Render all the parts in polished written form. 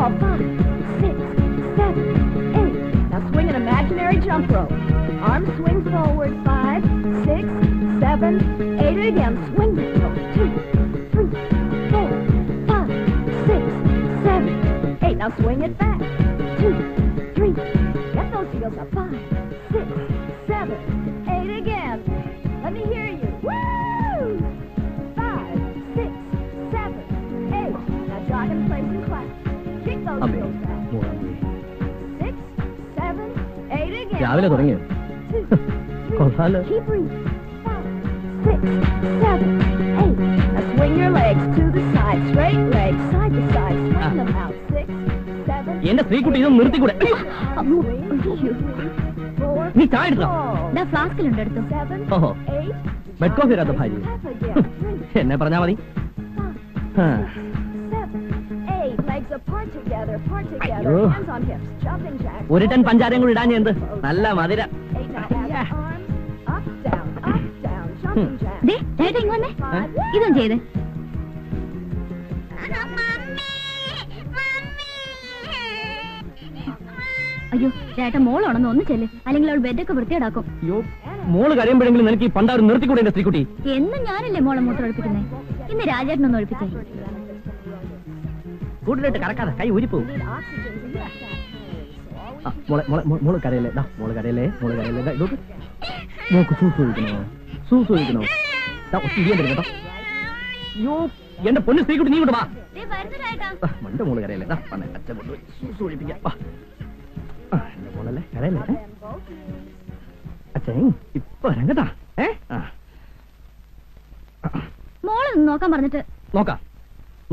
ball. 5, 6, 7, 8. Now swing an imaginary jump rope. Arm swings forward. 5, 6, 7, 8. Again. Swing the rope. 2, 3, 4, 5, 6, 7, 8. Now swing it back. 2, 3. Get those heels up. 5, 6, 7, 8. Again. Let me hear you. Woo! 5, 6, 7, 8. Now jog in place and clap. Kick those heels back. 6, 7, 8. Again. രാവിലെ തുടങ്ങിയോ? 2, 3. Keep breathing. 5, 6, 7, 8. Now swing your legs to the side. Straight legs, side to side. Swing them out. 6, 7. എന്റെ സ്ത്രീക്കുട്ടി ഇതൊന്നും നിർത്തിക്കൂടെ? നീ ചായ എടുത്തോ? ഫ്ലാസ്കിലുണ്ട് എടുത്തു. ഓഹോ, bed coffee ഇടാത്ത ഭാര്യ എന്നെ പറഞ്ഞാ മതി. ഒരു ടൺ പഞ്ചാരയും കൂടി ഇടാൻ എന്ത് നല്ല മധുര. ഇതും ചെയ്ത് അയ്യോ ചേട്ടാ മോളാണെന്ന് ഒന്ന് ചെല്ല്, അല്ലെങ്കിൽ അവൾ ബെഡൊക്കെ വൃത്തിയാടാക്കും. അയ്യോ മോള് കരയുമ്പോഴെങ്കിലും നിനക്ക് ഈ പണ്ടാറ് നിർത്തിക്കൂടെ എന്റെ സ്ത്രീക്കുട്ടി? എന്നും ഞാനല്ലേ മോളെ മൂത്രം ഒഴിപ്പിക്കുന്നേ, ഇന്ന് രാജേട്ടനൊന്ന് ഒഴിപ്പിച്ചേ. കൂടുതലായിട്ട് കറക്കാതെ കൈ ഊരിപ്പോവും. മോള് കരയല്ലേ, മോള് കരയല്ലേ, മോള് കരയല്ലേ. നോക്ക് സൂസ് ഒഴിക്കണോ, സൂസ് ഒഴിക്കണോ? കേട്ടോ. അയ്യോ എന്റെ പൊന്നു സ്ത്രീക്കുട്ടി നീ കൊണ്ട് വാ. മണ്ട മോള് കരയല്ലേ, അച്ഛൻ കൊണ്ടുപോയി സൂസ് ഒഴിപ്പിക്കാം. എന്റെ മോളല്ലേ കരയല്ലേ. അച്ഛൻ ഇപ്പൊ രംഗത്താ. മോളെ നോക്കാൻ പറഞ്ഞിട്ട് നോക്കാം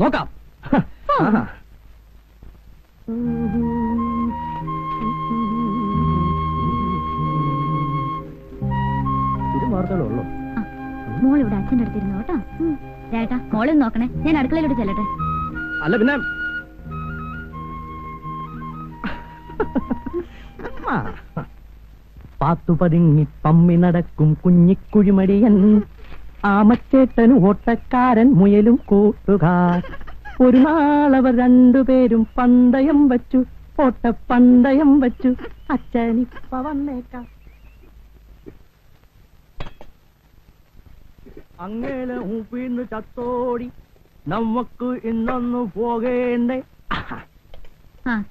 നോക്കാം. ഇത് മാത്രമേ ഉള്ളൂ. മോൾ ഇവിടെ അച്ഛൻ്റെ അടുത്തിരുന്നു കേട്ടോ. ചേട്ടാ മോളെ നോക്കണേ, ഞാൻ അടുക്കളയിലോട്ട് ചെല്ലട്ടെ. അല്ല പിന്നെ പാത്തു പതുങ്ങി പമ്മി നടക്കും കുഞ്ഞിക്കുഴിമടിയൻ, ആമച്ചേട്ടന് ഓട്ടക്കാരൻ മുയലും കൂട്ടുകാർ. ഒരു നാളവർ രണ്ടുപേരും പന്തയം വച്ചു, ഓട്ടപ്പന്തയം വച്ചു. അച്ഛനിപ്പ വന്നേക്കാം. അങ്ങേലെ ഊപ്പിന്ന് ചത്തോടി നമുക്ക് ഇന്നൊന്നു പോകേണ്ടേ.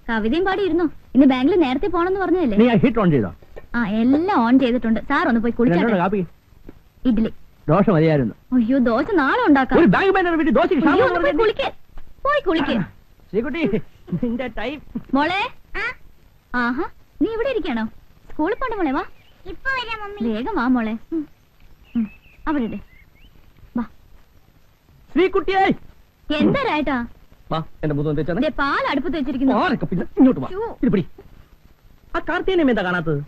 കവിതയും പാടിയിരുന്നു. ഇന്ന് ബാങ്കിൽ നേരത്തെ പോണെന്ന് പറഞ്ഞതല്ലേ. നീ ഹീറ്റ് ഓൺ ചെയ്തോ? എല്ലാം ഓൺ ചെയ്തിട്ടുണ്ട്. സാർ ഒന്ന് പോയി കുളിച്ചോട്ടെ. കാപ്പി ഇഡ്ഡലി ദോശ മതിയായിരുന്നു. അയ്യോ ദോശ നാളെ ഉണ്ടാക്കാം. പോയി കുളിക്ക്. നിന്റെ ടൈം. മോളെ ആഹാ നീ ഇവിടെ ഇരിക്കണോ? സ്കൂളിൽ പോണ്ട മോളെ. വാ വേഗം വാ മോളെ. അവിടെ ഇട്. വാ ശ്രീകുട്ടിയായി. എന്താ രായിട്ടാ? പാൽ അടുപ്പത്ത് വെച്ചിരിക്കുന്നു. ഇങ്ങോട്ട് വാ. ആ കാർത്തികനെ എന്താ കാണാത്തത്?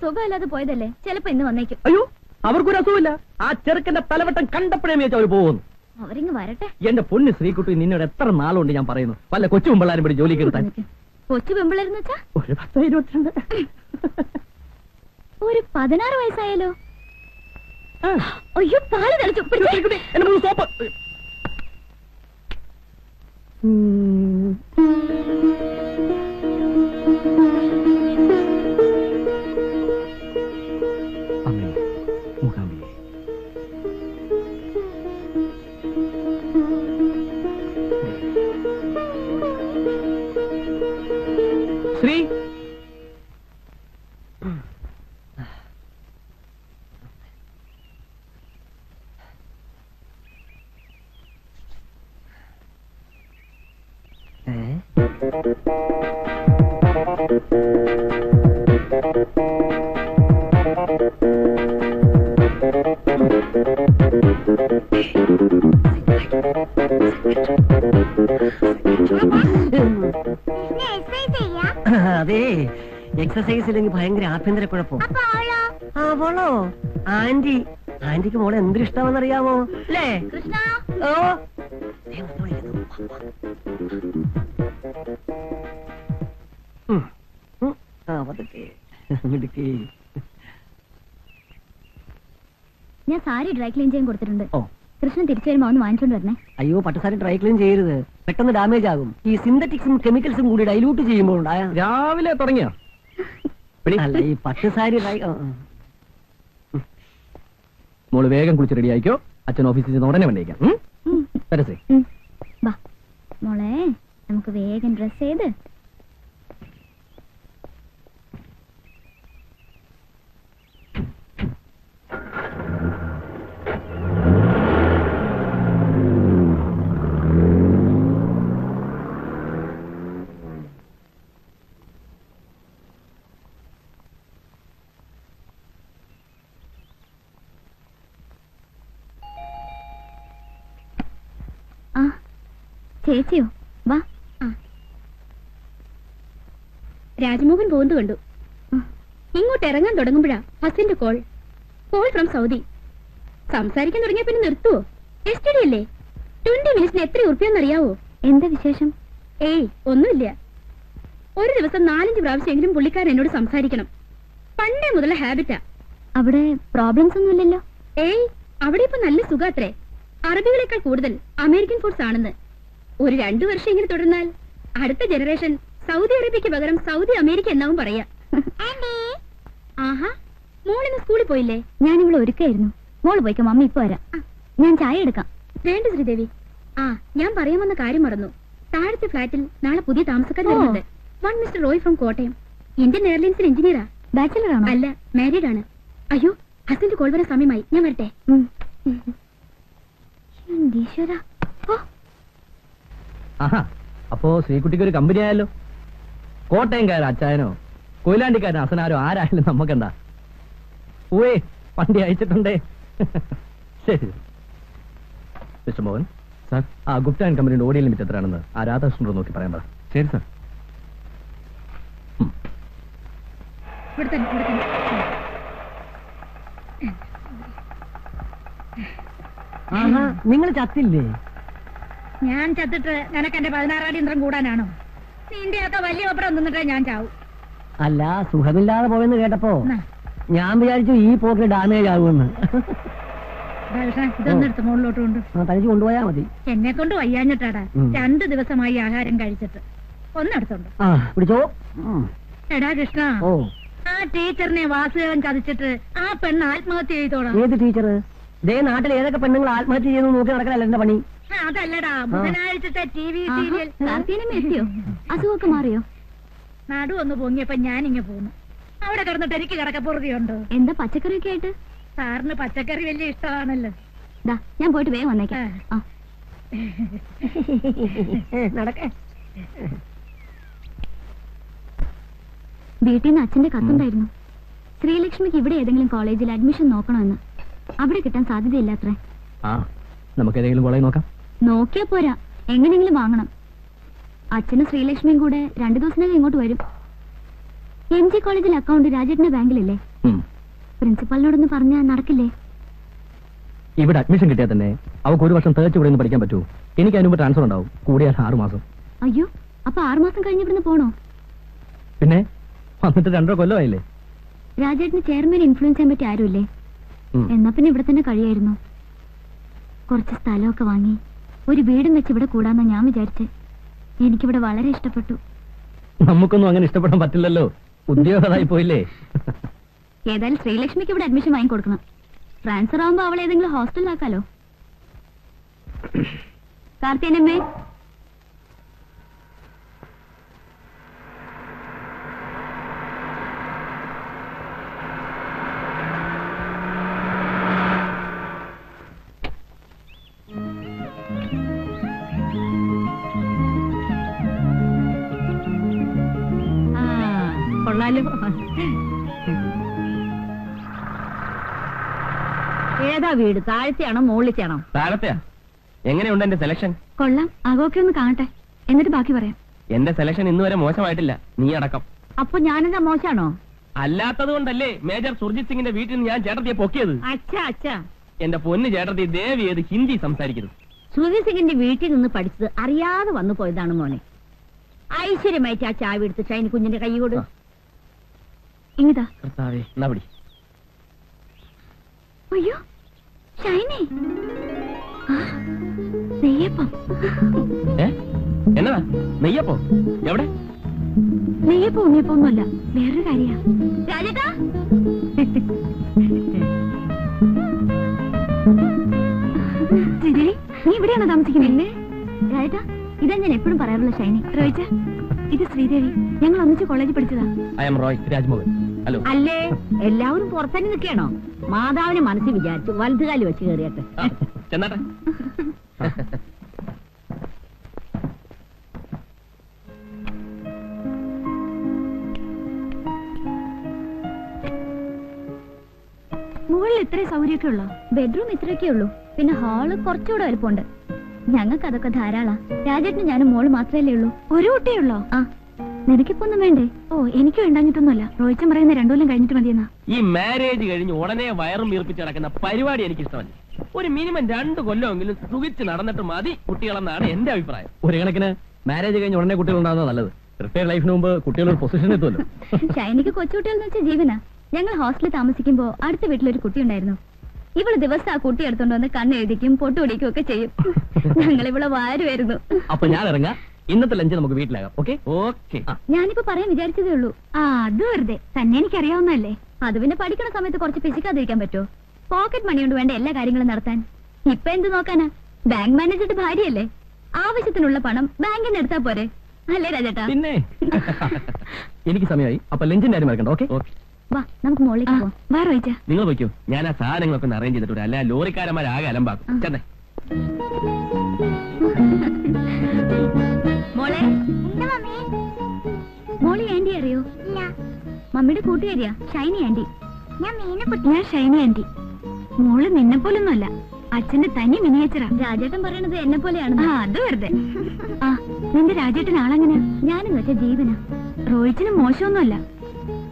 സുഖമില്ലാതെ പോയതല്ലേ, ചിലപ്പോ ഇന്ന് വന്നേക്കും. അയ്യോ അവർക്കൊരു അസുഖമില്ല. ആ ചെറുക്കന്റെ തലവട്ടം കണ്ടപ്പോഴേ വെച്ച് അവർ പോകുന്നു. അവരിങ്ങ് വരട്ടെ. എന്റെ പൊന്ന് ശ്രീകുട്ടി, നിന്നോട് എത്ര നാളുണ്ട് ഞാൻ പറയുന്നു വല്ല കൊച്ചു പെമ്പിള്ളാരും കൂടി ജോലി കിട്ടാൻ. കൊച്ചു പെമ്പിള്ളേരെന്ന് വെച്ചാ ഒരു 10-22. ഒരു 16 വയസ്സായാലോ? അയ്യോ പാല് തെളിച്ചു. സോപ്പ്. ശ്രീ അതെ എക്സസൈസ് ഇല്ലെങ്കിൽ ഭയങ്കര ആഭ്യന്തര കുഴപ്പം. അവളോ ആന്റിക്ക് മോളെ എന്തൊരു ഇഷ്ടമെന്നറിയാമോ അല്ലേ? ഓ ഞാൻ സാരി ഡ്രൈ ക്ലീൻ ചെയ്യാൻ കൊടുത്തിട്ടുണ്ട്. കൃഷ്ണൻ തിരിച്ചു വരുമ്പോ ഒന്ന് വാങ്ങിച്ചോണ്ട് വരണേ. അയ്യോ പട്ടുസാരി ഡ്രൈ ക്ലീൻ ചെയ്യരുത്, പെട്ടെന്ന് ഡാമേജ് ആകും. ഈ സിന്തറ്റിക്സും കെമിക്കൽസും കൂടി ഡൈലൂട്ട് ചെയ്യുമ്പോൾ രാവിലെ തുടങ്ങിയോ? അല്ല, ഈ പട്ട് സാരി മോള് വേഗം കുളിച്ച് റെഡി ആയിക്കോ. അച്ഛൻ ഓഫീസിൽ നിന്ന് ഉടനെ വന്നേക്കാം. മോളെ നമുക്ക് വേഗം ഡ്രസ് ചെയ്ത് ചേച്ചിയോ വാ. രാജ്മോഹൻ പോകുന്നത് കണ്ടു. ഇങ്ങോട്ട് ഇറങ്ങാൻ തുടങ്ങുമ്പോഴാ ഹസിന്റെ കോൾ ഫ്രം സൗദി. സംസാരിക്കാൻ തുടങ്ങിയ പിന്നെ നിർത്തുവോ? എസ്റ്റിഡി അല്ലേ? 20 മിനിറ്റ്സിന് എത്ര ഉറുപ്പിയെന്നറിയാവോ? എന്താ വിശേഷം? ഏയ് ഒന്നുമില്ല. ഒരു ദിവസം 4-5 പ്രാവശ്യമെങ്കിലും പുള്ളിക്കാരൻ എന്നോട് സംസാരിക്കണം. പണ്ടേ മുതലുള്ള ഹാബിറ്റാ. അവിടെ പ്രോബ്ലംസ് ഒന്നുമില്ലല്ലോ? ഏയ് അവിടെ ഇപ്പൊ നല്ല സുഖാത്രേ. അറബികളെക്കാൾ കൂടുതൽ അമേരിക്കൻ ഫുഡ്സ് ആണെന്ന്. ഒരു 2 വർഷം ഇങ്ങനെ തുടർന്നാൽ അടുത്ത ജനറേഷൻ സൗദി അറേബ്യക്ക് പകരം സൗദി അമേരിക്ക എന്നാവും പറയാ. ആഹാ, മോളിന്ന് സ്കൂളിൽ പോയില്ലേ? ഞാനിവിടെ ഒരുക്കായിരുന്നു. മോള് പോയിക്കോ, മമ്മി ഇപ്പൊ വരാം. ഞാൻ ചായ എടുക്കാം. വേണ്ട ശ്രീദേവി. ഞാൻ പറയാൻ വന്ന കാര്യം മറന്നു. താഴത്തെ ഫ്ലാറ്റിൽ നാളെ പുതിയ താമസക്കാർ വരുന്നുണ്ട്. One mister Roy from Kottayam. Indian എയർലൈൻസിൽ എഞ്ചിനീയറാ. ബാച്ചിലർ ആണോ? അല്ല, മാരീഡ് ആണ്. അയ്യോ, ഹസ്ബൻഡ് കോൾ വരാൻ സമയമായി. ഞാൻ വരട്ടെ. അപ്പോ ശ്രീകുട്ടിക്ക് ഒരു കമ്പനി ആയല്ലോ. കോട്ടയംകാരൻ അച്ചായനോ കൊയിലാണ്ടിക്കാരൻ അസനാരോ ആരായാലും നമുക്കെന്താ. ഊവേ, വണ്ടി അയച്ചിട്ടുണ്ടേ. ശരി മിസ്റ്റർ മോഹൻ സാർ, ആ ഗുപ്ത ആൻഡ് കമ്പനിയുടെ ഓഡിയോ ലിമിറ്റ് എത്രയാണെന്ന് ആ രാധാകൃഷ്ണനോട് നോക്കി പറയാൻ പറ. ശരി സാർ. നിങ്ങൾ ചത്തില്ലേ? ഞാൻ ചത്തിട്ട് നിനക്ക് എന്റെ 16 യന്ത്രം കൂടാനാണോ? നിന്റെ ഒക്കെ വലിയ ഒപ്പരം നിന്നിട്ടേ ഞാൻ ചാവും. അല്ല, സുഖമില്ലാതെ പോയെന്ന് കേട്ടപ്പോ ഞാൻ വിചാരിച്ചു ഈ പോക്ക് ഡാമേജ് ആകുമെന്ന്. ഇതൊന്നും എടുത്ത് മുകളിലോട്ട് കൊണ്ട് തനിച്ച് കൊണ്ടുപോയാ മതി. എന്നെ കൊണ്ട് വയ്യാഞ്ഞിട്ടാടാ. 2 ദിവസമായി ആഹാരം കഴിച്ചിട്ട്. ഒന്നെടുത്തോണ്ട് പിടിച്ചോ. എടാ കൃഷ്ണ, ആ ടീച്ചറിനെ വാസുദേവൻ ചതിച്ചിട്ട് ആ പെണ്ണ് ആത്മഹത്യ ചെയ്തോളാം. ഏത് ടീച്ചർ? ഇതേ നാട്ടിൽ ഏതൊക്കെ പെണ്ണുങ്ങൾ ആത്മഹത്യ ചെയ്യുന്നു നോക്കി നടക്കലല്ല എന്റെ പണി. അതല്ലടാ, ബുധനാഴ്ചത്തെ TV സീരിയൽ. എത്തിയോ? അസുഖമൊക്കെ മാറിയോ? നടു ഒന്ന് പൊങ്ങിയപ്പോ ഞാനിങ്ങ പോന്നു. അവിടെ കിടന്നിട്ട് എനിക്ക് കിടക്കപ്പുറതിയുണ്ടോ? എന്താ പച്ചക്കറിയൊക്കെ ആയിട്ട്? സാറിന് പച്ചക്കറി വലിയ ഇഷ്ടമാണല്ലോ. ഞാൻ പോയിട്ട് വേഗം വന്നേക്കാം. നടക്കേ. വീട്ടിൽ നിന്ന് അച്ഛന്റെ കത്തുണ്ടായിരുന്നു. ശ്രീലക്ഷ്മിക്ക് ഇവിടെ ഏതെങ്കിലും കോളേജിൽ അഡ്മിഷൻ നോക്കണമെന്ന്. അവിടെ കിട്ടാൻ സാധ്യതയില്ലാത്രേ. നമുക്ക് ഏതെങ്കിലും കോളേജ് നോക്കാം. നോക്കിയാ പോരാ, എങ്ങനെയെങ്കിലും വാങ്ങണം. അച്ഛനും ശ്രീലക്ഷ്മിയും കൂടെ 2 ദിവസത്തിനകം ഇങ്ങോട്ട് വരും. MG കോളേജിൽ അക്കൗണ്ട് രാജേട്ടന്റെ ബാങ്കിലല്ലേ? പ്രിൻസിപ്പലിനോടൊന്ന് പറഞ്ഞാൽ നടക്കില്ലേ? ഇവിടെ അഡ്മിഷൻ കിട്ടിയാൽ തന്നെ അവർക്ക് 1 വർഷം തേച്ച് ഇവിടെ നിന്ന് പഠിക്കാൻ പറ്റൂ. എനിക്ക് അതിന് മുമ്പ് ട്രാൻസ്ഫർ ഉണ്ടാവും. കൂടിയാൽ 6 മാസം. അയ്യോ, അപ്പൊ 6 മാസം കഴിഞ്ഞ് ഇവിടുന്ന് പോണോ? പിന്നെ വന്നിട്ട് 2 കൊല്ലമായില്ലേ. രാജേട്ടന് ചെയർമാൻ ഇൻഫ്ലുവൻസ് ചെയ്യാൻ പറ്റിയ ആരുമില്ലേ? എന്നാ പിന്നെ ഇവിടെ തന്നെ കഴിയായിരുന്നു. കുറച്ച് സ്ഥലമൊക്കെ വാങ്ങി ഒരു വീടും വെച്ച് ഇവിടെ കൂടാന്നാ ഞാൻ വിചാരിച്ചേ. എനിക്കിവിടെ വളരെ ഇഷ്ടപ്പെട്ടു. നമുക്കൊന്നും അങ്ങനെ ഇഷ്ടപ്പെടാൻ പറ്റില്ലല്ലോ. ഉദ്യോഗമായി പോയില്ലേ. ഏതായാലും ശ്രീലക്ഷ്മിക്ക് ഇവിടെ അഡ്മിഷൻ വാങ്ങിക്കൊടുക്കണം. ട്രാൻസ്ഫർ ആവുമ്പോ അവളെ ഏതെങ്കിലും ഹോസ്റ്റലിലാക്കാലോ. കാർത്തിയനമ്മേ, ഏതാ വീട്? താഴത്തെയാണോ മുകളിലത്തെയാണോ? താഴത്തെയാ. എങ്ങനെയുണ്ട് എന്റെ സെലക്ഷൻ? കൊള്ളാം. ആകോക്കെ ഒന്ന് കാണട്ടെ, എന്നിട്ട് ബാക്കി പറയാം. എന്റെ സെലക്ഷൻ ഇന്നുവരെ മോശമായിട്ടില്ല, നീ അടക്കം. അപ്പൊ ഞാനെന്താ മോശാണോ? അല്ലാത്തത് കൊണ്ടല്ലേ മേജർ സുർജിത് സിംഗിന്റെ വീട്ടിൽ നിന്ന് ഞാൻ ചേട്ടത്തിയെ പൊക്കിയത്. അച്ഛാ എന്റെ പൊന്ന് ചേട്ടത്തി, ദേവി ഏത് ഹിന്ദി സംസാരിക്കുന്നു. സുർജിത് സിംഗിന്റെ വീട്ടിൽ നിന്ന് പഠിച്ചത് അറിയാതെ വന്നു പോയതാണ് മോനെ. ഐശ്വര്യമായിട്ട് ആ ചാവി എടുത്ത് ഷൈനി കുഞ്ഞിന്റെ കൈ കൊടു. ഇങ്ങതാ. എന്നാ പിടി. അയ്യോ ഷൈനി, നെയ്യപ്പം. എന്നതാ നെയ്യപ്പോ? എവിടെ? നെയ്യപ്പോ ഉണ്ണിയപ്പോ ഒന്നുമല്ല, വേറൊരു കാര്യ. രാജേട്ടാ, ശ്രീദേവി, നീ ഇവിടെയാണോ താമസിക്കുന്നില്ലേ? രാജേട്ടാ, ഇതാ ഞാൻ എപ്പോഴും പറയാറുള്ള ഷൈനി. റോയിച്ച, ഇത് ശ്രീദേവി, ഞങ്ങൾ ഒന്നിച്ച് കോളേജിൽ പഠിച്ചതാ. I M Roy Rajmohan. Hello. അല്ലേ, എല്ലാവരും പുറത്തന്നെ നിൽക്കണോ? മാതാവിനെ മനസ്സിൽ വിചാരിച്ചു വലതുകാലി വെച്ച് കയറിയട്ടെ. ചെന്നാട്ടെ. മുകളിൽ ഇത്രയും സൗകര്യമൊക്കെ ഉള്ളോ? ബെഡ്റൂം ഇത്രയൊക്കെ ഉള്ളൂ, പിന്നെ ഹാള് കുറച്ചുകൂടെ വലുപ്പമുണ്ട്. ഞങ്ങൾക്ക് അതൊക്കെ ധാരാളാ. രാജേട്ടന് ഞാനും മോള് മാത്രമല്ലേ ഉള്ളൂ. ഒരു കുട്ടിയേ ഉള്ളോ? ആ, നിനക്കിപ്പോ ഒന്നും വേണ്ടേ? ഓ, എനിക്ക് വേണ്ടാഞ്ഞിട്ടൊന്നുമല്ല. റോയിച്ചൻ പറയുന്ന 2 കൊല്ലം കഴിഞ്ഞിട്ട് മതിയെന്നാ. ഈ മാരേജ് കഴിഞ്ഞ് ഉടനെ വയറും വീർപ്പിച്ച് നടക്കുന്ന പരിപാടി എനിക്ക് ഇഷ്ടമല്ല. ഒരു മിനിമം 2 കൊല്ലമെങ്കിലും സുഖിച്ച് നടന്നിട്ട് മതി കുട്ടികളെന്നാണ് എന്റെ അഭിപ്രായം. ഒരു കണക്കിന് മാരേജ് കഴിഞ്ഞ് ഉടനെ കുട്ടികൾ ഉണ്ടാകുന്നത് നല്ലത്. റിട്ടയർഡ് ലൈഫിന് മുമ്പ് കുട്ടികളൊരു പൊസിഷൻ എത്തുമല്ലോ. ഷൈനിക്ക് കൊച്ചുകുട്ടികളെന്ന് വെച്ചാൽ ജീവനാ. ഞങ്ങൾ ഹോസ്റ്റലിൽ താമസിക്കുമ്പോ അടുത്ത വീട്ടിലൊരു കുട്ടി ഉണ്ടായിരുന്നു. ഇവള് ദിവസം ആ കുട്ടി എടുത്തോണ്ട് വന്ന് കണ്ണെഴുതിക്കും പൊട്ടുപിടിക്കും ഒക്കെ ചെയ്യും. ഞങ്ങൾ ഇവളെ വാരുമായിരുന്നു. അപ്പൊ ഞാൻ ഇറങ്ങാം. ഇന്നത്തെ ലഞ്ച് നമുക്ക് വീട്ടിലാകാം. Okay okay. ഞാനിപ്പോ പറയാൻ വിചാരിച്ചതേ ഉള്ളൂ. ആ, അത് വെറുതെ തന്നെ എനിക്കറിയാവുന്നല്ലേ. അത് പിന്നെ പഠിക്കണ സമയത്ത് കുറച്ച് പിശിക്കാതിരിക്കാൻ പറ്റുമോ? പോക്കറ്റ് മണി കൊണ്ട് വേണ്ട എല്ലാ കാര്യങ്ങളും നടത്താൻ. ഇപ്പൊ എന്ത് നോക്കാനാ? ബാങ്ക് മാനേജറുടെ ഭാര്യയല്ലേ, ആവശ്യത്തിനുള്ള പണം ബാങ്കിന് എടുത്താ പോരെ? അല്ലേ രാജേട്ടാ? പിന്നെ എനിക്ക് സമയമായി. അപ്പൊ ലഞ്ചിന്റെ കാര്യം മറക്കണ്ട. Okay okay. വാ, നമുക്ക് മോളിലേക്ക് പോവാം. വാ റോയിച്ച. നിങ്ങൾ പോയിക്കോ, ഞാൻ ആ സാധനങ്ങളൊക്കെ ഒന്ന് അറേഞ്ച് ചെയ്തിട്ട് അല്ല ലോറിക്കാരന്മാരാകെ അലമ്പാക്കും. ചെന്നേ. മോളെ, മോളി ആന്റി അറിയോ? മമ്മിയുടെ കൂട്ടുകാരിയാ ഷൈനി ആന്റി. ഞാൻ ഷൈനി ആന്റി. മോള് നിന്നെ പോലൊന്നുമല്ല, അച്ഛന്റെ തനി മിനിയേച്ചറാ. രാജേട്ടൻ പറയണത് എന്നെ പോലെയാണ്. അത് വെറുതെ. ആ, നിന്റെ രാജേട്ടൻ ആളെങ്ങനെയാ? ഞാനെന്ന് വെച്ചാ ജീവനാ. റോയിച്ചിന് മോശമൊന്നുമല്ല,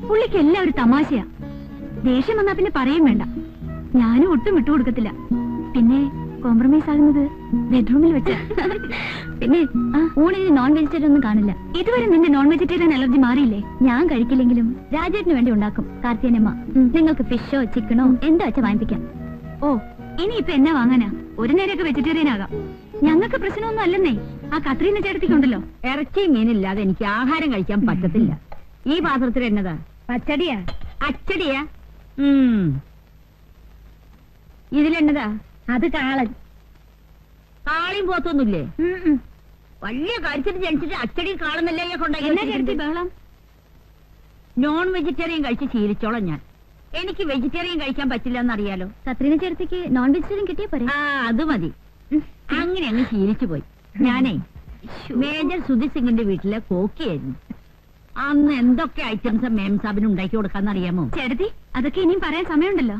പുള്ളിക്ക് എല്ലാം ഒരു തമാശയാ. ദേഷ്യം വന്നാ പിന്നെ പറയും വേണ്ട. ഞാനും ഒട്ടും വിട്ടുകൊടുക്കത്തില്ല. പിന്നെ കോംപ്രമൈസ് ആകുന്നത് ബെഡ്റൂമിൽ വെച്ച്. പിന്നെ ഊണിന് നോൺ വെജിറ്റേറിയൻ ഒന്നും കാണില്ല. ഇതുവരെ നിന്റെ നോൺ വെജിറ്റേറിയൻ അലർജി മാറിയില്ലേ? ഞാൻ കഴിക്കില്ലെങ്കിലും രാജേട്ടിന് വേണ്ടി ഉണ്ടാക്കും കാർത്തിയനമ്മ. നിങ്ങൾക്ക് ഫിഷോ ചിക്കനോ എന്താ വെച്ചാ വാങ്ങിപ്പിക്കാം. ഓ, ഇനിയിപ്പൊ എന്നാ വാങ്ങാനാ? ഒരു നേരമൊക്കെ വെജിറ്റേറിയൻ ആകാം. ഞങ്ങൾക്ക് പ്രശ്നമൊന്നും അല്ലെന്നേ. ആ കത്രീന ചേട്ടത്തിക്കുണ്ടല്ലോ, ഇറച്ചി മീനില്ലാതെ എനിക്ക് ആഹാരം കഴിക്കാൻ പറ്റത്തില്ല. ഈ പാത്രത്തിൽ എന്നതാ? പച്ചടിയാ? അച്ചടിയാ? ഇതിലെന്നതാ? അത് കാളൻ. കാളിയും പോത്തൊന്നുമില്ലേ? വലിയ കാര്യത്തിൽ ജനിച്ചിട്ട് അച്ചടി കാളന്നല്ലേ കൊണ്ടുപോയി ബഹളം. നോൺ വെജിറ്റേറിയൻ കഴിച്ച് ശീലിച്ചോളാം ഞാൻ. എനിക്ക് വെജിറ്റേറിയൻ കഴിക്കാൻ പറ്റില്ല എന്നറിയാലോ. കത്രീന ചേട്ടത്തിക്ക് നോൺ വെജിറ്റേറിയൻ കിട്ടിയാ പോരെ? ആ, അത് മതി. അങ്ങനെ അങ്ങ് ശീലിച്ചു പോയി. ഞാനേ മേജർ സുധി സിംഗിന്റെ വീട്ടിലെ കോക്കിയായിരുന്നു. അന്ന് എന്തൊക്കെ ഐറ്റംസ് മേം സാബിന് ഉണ്ടാക്കി കൊടുക്കാന്നറിയാമോ? ചേട്ടത്തി, അതൊക്കെ ഇനിയും പറയാൻ സമയമുണ്ടല്ലോ.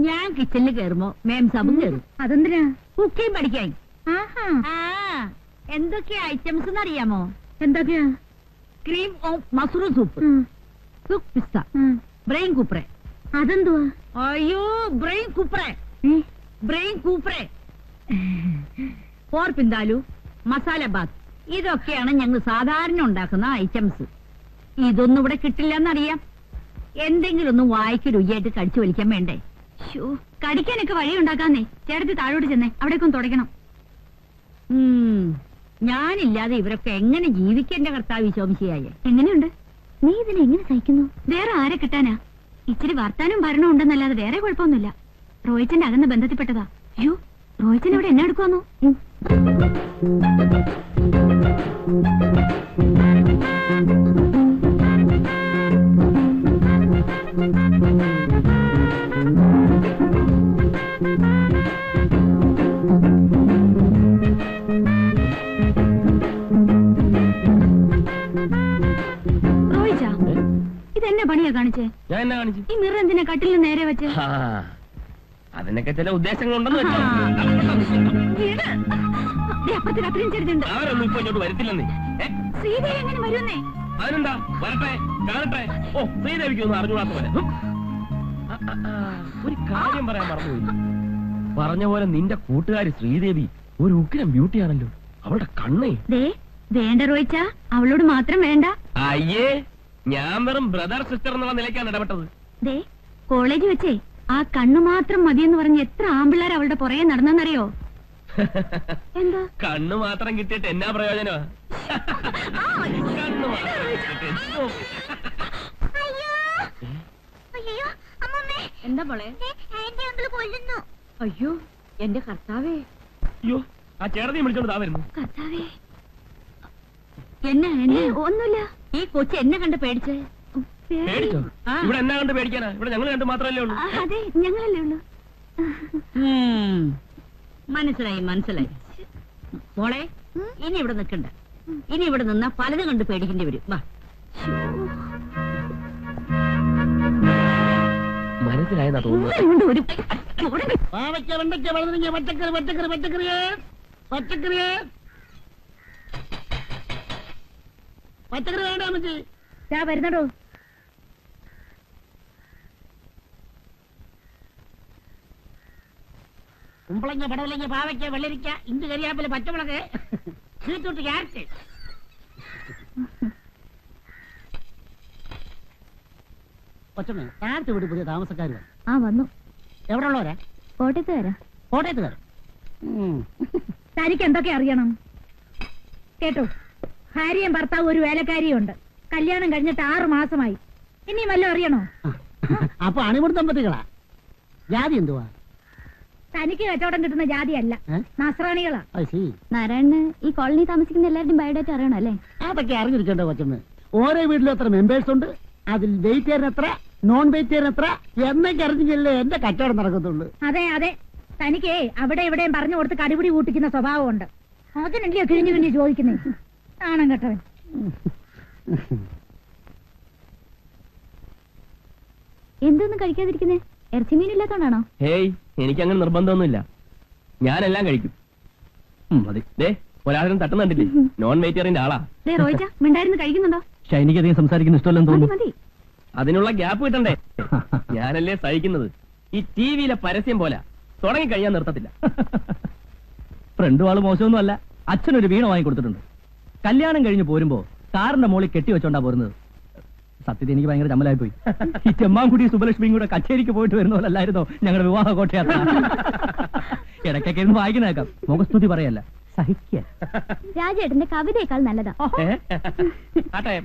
ഞാൻ കിച്ചണിൽ കയറുമ്പോ മേം സാബും കയറും. അതെന്തിനാ? കുക്കിംഗ് പഠിക്കാൻ. എന്തൊക്കെയാ ഐറ്റംസ് എന്നറിയാമോ? എന്തൊക്കെയാ? ക്രീം ഓഫ് മഷ്റൂം സൂപ്പ്, കുക്ക് പിസ്ത, ബ്രെയിൻ കൂപ്രെ. അതെന്തുവാ? അയ്യോ, ബ്രെയിൻ കൂപ്രെ, ബ്രെയിൻ കൂപ്രെ, പോർ പിന്താലു, മസാല ബാത്ത്. ഇതൊക്കെയാണ് ഞങ്ങൾ സാധാരണ ഉണ്ടാക്കുന്ന ഐറ്റംസ്. ഇതൊന്നും ഇവിടെ കിട്ടില്ലെന്നറിയാം. എന്തെങ്കിലും ഒന്നും വായിക്ക് രുചിയായിട്ട് കടിച്ചു വലിക്കാൻ വേണ്ടേ? കടിക്കാനൊക്കെ വഴി ഉണ്ടാക്കാന്നേ. ചേട്ടത്തി താഴോട്ട് ചെന്നേ, അവിടേക്കൊന്ന് തുടയ്ക്കണം. ഞാനില്ലാതെ ഇവരൊക്കെ എങ്ങനെ ജീവിക്കേണ്ട കർത്താവ് ശോമിശിയായേ? എങ്ങനെയുണ്ട്? നീ ഇതിനെ എങ്ങനെ സഹിക്കുന്നു? വേറെ ആരെ കിട്ടാനാ? ഇച്ചിരി വർത്താനം ഭരണം ഉണ്ടെന്നല്ലാതെ വേറെ കുഴപ്പമൊന്നുമില്ല. റോയിച്ചന്റെ അകന്ന ബന്ധത്തിൽപ്പെട്ടതാ. അയ്യോ, റോയിച്ചൻ ഇവിടെ എന്നെ എടുക്കുവാന്നോ? റോയിച്ചാ, ഇതെന്നെ പണിയാ കാണിച്ചേ? ഞാൻ എന്നാ കാണിച്ചു? ഈ മിറർ എന്തിനാ കട്ടിലിന് നേരെ വെച്ച്? അതിനൊക്കെ ചില ഉദ്ദേശങ്ങളുണ്ടെന്ന് വെച്ചോ. അപ്പുറത്ത് കത്രീൻ ചേട്ടനുണ്ട്. അവരൊന്നും ഇപ്പൊ ഇങ്ങോട്ട് വരത്തില്ലെന്നേ. ശ്രീദേവി എങ്ങനെ വരുന്നേ? അതിനെന്താ, വരട്ടെ, കാണട്ടെ. ഓ, ശ്രീദേവിക്ക് ഒന്നും അറിഞ്ഞുകൂടാത്ത പോലെ. ഒരു കാര്യം പറയാൻ മറന്നുപോയി. പറഞ്ഞ പോലെ നിന്റെ കൂട്ടുകാരി ശ്രീദേവി ഒരു ഉഗ്രം ബ്യൂട്ടിയാണല്ലോ. അവളുടെ കണ്ണേ. വേണ്ട റോയിച്ചാ, അവളോട് മാത്രം വേണ്ട. അയ്യേ, ഞാൻ വെറും ബ്രദർ സിസ്റ്റർ എന്നുള്ള നിലയ്ക്കാണ് ഇടപെട്ടത്. കോളേജ് വെച്ചേ ആ കണ്ണു മാത്രം മതിയെന്ന് പറഞ്ഞ് എത്ര ആമ്പിള്ളേർ അവളുടെ പുറകെ നടന്നെന്നറിയോ? എന്താ? കണ്ണു മാത്രം കിട്ടിയിട്ട് എന്നാ പ്രയോജനമാ? കണ്ണു മാത്രം കിട്ടിയിട്ട് എന്താ മോളെ? അയ്യോ എന്റെ കർത്താവേ. അയ്യോ, ആ ചേട്ടനെയും വിളിച്ചോണ്ട് താ വരുന്നു. കർത്താവേ, എന്നാ എന്നെ ഒന്നുമില്ല. ഈ കൊച്ചു എന്നെ കണ്ട് പേടിച്ചേ. പേടിച്ചോ? ഇവിടെ എന്നാ കണ്ട് പേടിക്കാനാ? ഇവിടെ ഞങ്ങൾ കണ്ട് മാത്രമല്ലേ ഉള്ളൂ. അതെ, ഞങ്ങളല്ലേ ഉള്ളൂ. മനസ്സിലായി മനസ്സിലായി. മോളെ, ഇനി ഇവിടെ നിൽക്കണ്ട. ഇനി ഇവിടെ നിന്നാ പലതും കണ്ട് പേടിക്കേണ്ടി വരും. വാ. മനസ്സിലായെന്നാ തോന്നുന്നു. ഒരു പാവയ്ക്ക, വെണ്ടയ്ക്ക, വഴുതനങ്ങ, പച്ചക്കറി, പച്ചക്കറി, പച്ചക്കറിയേ, പച്ചക്കറിയേ, പച്ചക്കറി വേണ്ട അമ്മച്ചി. വരുന്നടോ. കുമ്പളങ്ങ, പടവലങ്ങ, പാവയ്ക്ക, വെള്ളരിക്ക, ഇഞ്ചി, കരിയാപ്പില, പച്ചമുളക്, ബീറ്റ്റൂട്ട്, ക്യാരറ്റ്. കൊച്ചമ്മ, ക്യാരറ്റ് വീട് പുതിയ താമസക്കാർ വന്നു. എവിടെ ഉള്ളവരാ? കോട്ടയത്ത് വരാം. കോട്ടയത്തുകാർ. തനിക്ക് എന്തൊക്കെ അറിയണം കേട്ടോ? ഭാര്യയും ഭർത്താവും ഒരു വേലക്കാരിയും ഉണ്ട്. കല്യാണം കഴിഞ്ഞിട്ട് 6 മാസമായി. ഇനി വല്ലതും അറിയണോ? അപ്പൊ അണിമുടി ദമ്പതികളാ? ജാതി എന്തുവാ? തനിക്ക് കച്ചവടം കിട്ടുന്ന ജാതിയല്ല, നസ്രാണികളാ. നാരായണന് ഈ കോളനി താമസിക്കുന്ന എല്ലാവരുടെയും ബയോഡേറ്റ അറിയണം അല്ലേ? അതൊക്കെ അറിഞ്ഞിരിക്കണ്ടോ കൊച്ചമ്മ? ഓരോ വീട്ടിലും എത്ര മെമ്പേഴ്സ് ഉണ്ട്, അതിൽ വെജിറ്റേറിയൻ എത്ര, നോൺ വെജിറ്റേറിയൻ എത്ര എന്നൊക്കെ അറിഞ്ഞില്ലേ എന്റെ കച്ചവടം നടക്കത്തുള്ളൂ. അതെ അതെ, തനിക്ക് അവിടെ ഇവിടെയും പറഞ്ഞു കൊടുത്ത് കടിപിടി കൂട്ടിക്കുന്ന സ്വഭാവമുണ്ട്. അതിനല്ലേ കിഴിഞ്ഞു കിഴിഞ്ഞ് ചോദിക്കുന്നേ. ആണം കേട്ടവൻ. എന്തൊന്നും കഴിക്കാതിരിക്കുന്നേ? ഇറച്ചി മീനില്ലാത്തോണ്ടാണോ? ഹേയ്, എനിക്കങ്ങനെ നിർബന്ധമൊന്നുമില്ല. ഞാനെല്ലാം കഴിക്കും. മതി. ഒരാളും തട്ടുന്നുണ്ടില്ലേ? നോൺ വെജിറ്റേറിയന്റെ ആളാ. റോയിച്ച മിണ്ടായിരുന്നു കഴിക്കുന്നുണ്ടോ? ഷൈനിക്കധികം സംസാരിക്കുന്ന ഇഷ്ടമല്ലെന്ന് തോന്നുന്നു. മതി. അതിനുള്ള ഗ്യാപ്പ് കിട്ടണ്ടേ? ഞാനല്ലേ സഹിക്കുന്നത്. ഈ ടിവിയിലെ പരസ്യം പോലെ തുടങ്ങി കഴിയാൻ നിർത്തത്തില്ല. ഫ്രണ്ട് ആള് മോശമൊന്നും അല്ല. അച്ഛനൊരു വീണ വാങ്ങി കൊടുത്തിട്ടുണ്ട്. കല്യാണം കഴിഞ്ഞ് പോരുമ്പോ കാറിന്റെ മോളിൽ കെട്ടി വെച്ചോണ്ടാ പോരുന്നത്. സത്യത്തിൽ എനിക്ക് ഭയങ്കര ചമ്മലായി പോയി. ഈ ചെമ്മാൻകുടി സുബലക്ഷ്മിയും കൂടെ കച്ചേരിക്ക് പോയിട്ട് വരുന്ന പോലല്ലായിരുന്നോ ഞങ്ങളുടെ വിവാഹ കോട്ടയാത്ര? ഇടയ്ക്കൊക്കെ ഇരുന്ന് വായിക്കുന്നേക്കാം. മുഖസ്തുതി പറയല്ല, സഹിക്കുക. രാജേട്ടന്റെ കവിതയേക്കാൾ നല്ലതാ. ആട്ടെ,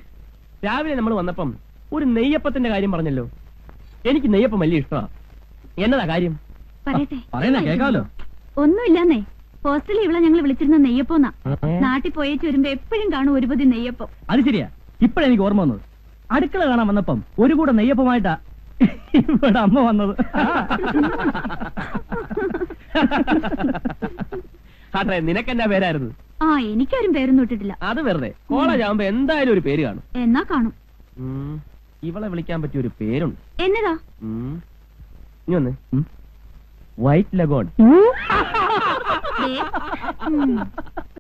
രാവിലെ നമ്മൾ വന്നപ്പം ഒരു നെയ്യപ്പത്തിന്റെ കാര്യം പറഞ്ഞല്ലോ. എനിക്ക് നെയ്യപ്പം വലിയ ഇഷ്ടമാണ്. എന്നതാ കാര്യം? പറയട്ടെ? പറയുന്ന കേൾക്കാമല്ലോ. ഒന്നുമില്ലെന്നേ. ഹോസ്റ്റലിൽ ഇവിടെ ഞങ്ങൾ വിളിച്ചിരുന്ന നെയ്യപ്പോന്നാ. നാട്ടിൽ പോയേച്ച് വരുമ്പോ എപ്പോഴും കാണും ഒരു പൊതി നെയ്യപ്പം. അത് ശരിയാ. ഇപ്പഴെനിക്ക് ഓർമ്മ വന്നത്. അടുക്കള കാണാൻ വന്നപ്പം ഒരു കൂടെ നെയ്യപ്പമായിട്ടാ ഇവിടെ അമ്മ വന്നത്. ആട്ടെ, നിനക്കെന്നാ പേരായിരുന്നു? എനിക്കാരും പേരൊന്നും ഇട്ടിട്ടില്ല. അത് വെറുതെ. കോളേജ് ആവുമ്പോ എന്തായാലും ഒരു പേര് കാണും. എന്നാ കാണും. ഇവളെ വിളിക്കാൻ പറ്റിയ ഒരു പേരുണ്ട്. എന്നതാ? ഇനി വന്നേ. White leghorn.